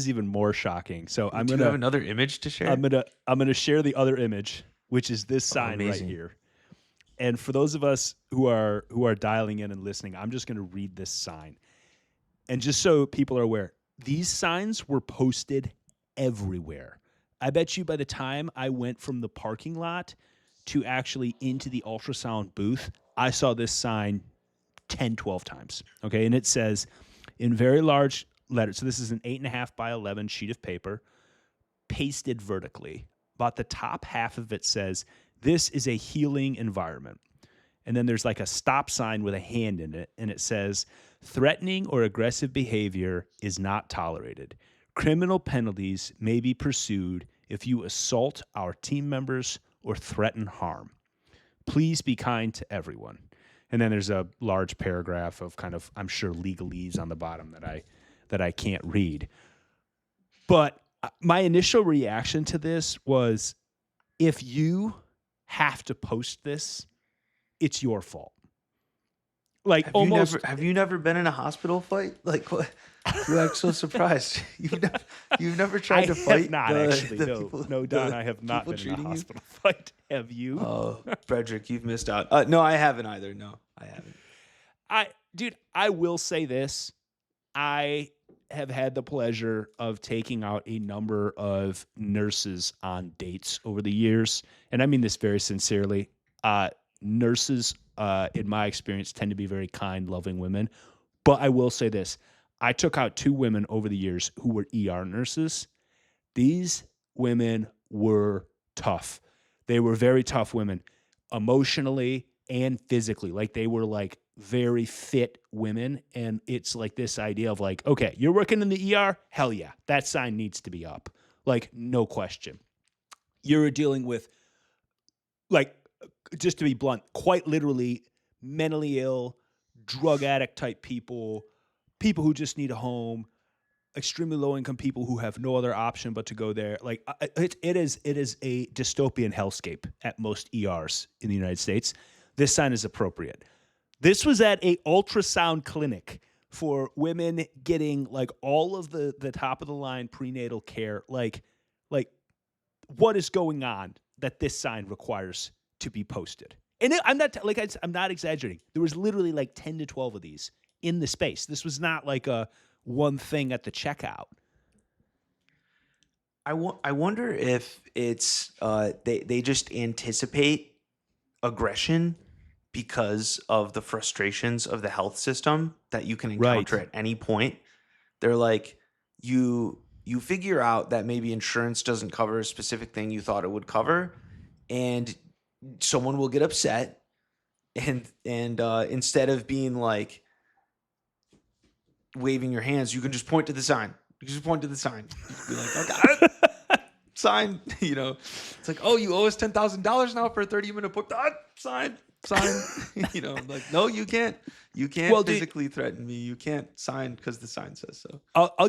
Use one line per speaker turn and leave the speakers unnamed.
is even more shocking. So
Do you have another image to share?
I'm gonna share the other image, which is this
Oh,
sign right
amazing.
here. And for those of us who are dialing in and listening, I'm just gonna read this sign. And just so people are aware, these signs were posted everywhere. I bet you by the time I went from the parking lot to actually into the ultrasound booth, I saw this sign 10, 12 times. Okay. And it says in very large letters, so this is an 8.5 by 11 sheet of paper, pasted vertically. About the top half of it says, "This is a healing environment." And then there's like a stop sign with a hand in it, and it says, "Threatening or aggressive behavior is not tolerated. Criminal penalties may be pursued if you assault our team members or threaten harm. Please be kind to everyone." And then there's a large paragraph of kind of, I'm sure, legalese on the bottom that I can't read. But my initial reaction to this was, if you have to post this, it's your fault. Like almost,
Have you never been in a hospital fight? Like what? You act so surprised. You've never
I
tried to
have
fight
not actually.
the
No,
people
no, Don, I have not
people
been in a
treating you.
hospital fight. Have you?
Oh, Brederick, you've missed out. No, I haven't either. No, I haven't.
Dude, I will say this. I have had the pleasure of taking out a number of nurses on dates over the years. And I mean this very sincerely. Nurses, in my experience, tend to be very kind, loving women. But I will say this. I took out 2 women over the years who were ER nurses. These women were tough. They were very tough women, emotionally and physically. Like they were like very fit women. And it's like this idea of like, okay, you're working in the ER? Hell yeah, that sign needs to be up. Like, no question. You're dealing with, like, just to be blunt, quite literally mentally ill, drug addict type people, people who just need a home, extremely low income people who have no other option but to go there. Like it is a dystopian hellscape at most ERs in the United States. This sign is appropriate. This was at a ultrasound clinic for women getting like all of the top of the line prenatal care. Like what is going on that this sign requires to be posted? And I'm not like I'm not exaggerating. There was literally like 10 to 12 of these in the space. This was not like a one thing at the checkout.
I wonder if it's they just anticipate aggression because of the frustrations of the health system that you can
Right.
encounter at any point. They're like, you figure out that maybe insurance doesn't cover a specific thing you thought it would cover, and someone will get upset, and instead of being like waving your hands, you can just point to the sign. You can just point to the sign. You can be like, "I got it." Sign. It's like, "Oh, you owe us $10,000 now for a 30-minute book." Sign. Like, no, you can't
Well, dude,
physically threaten me. You can't sign because the sign says so.
I'll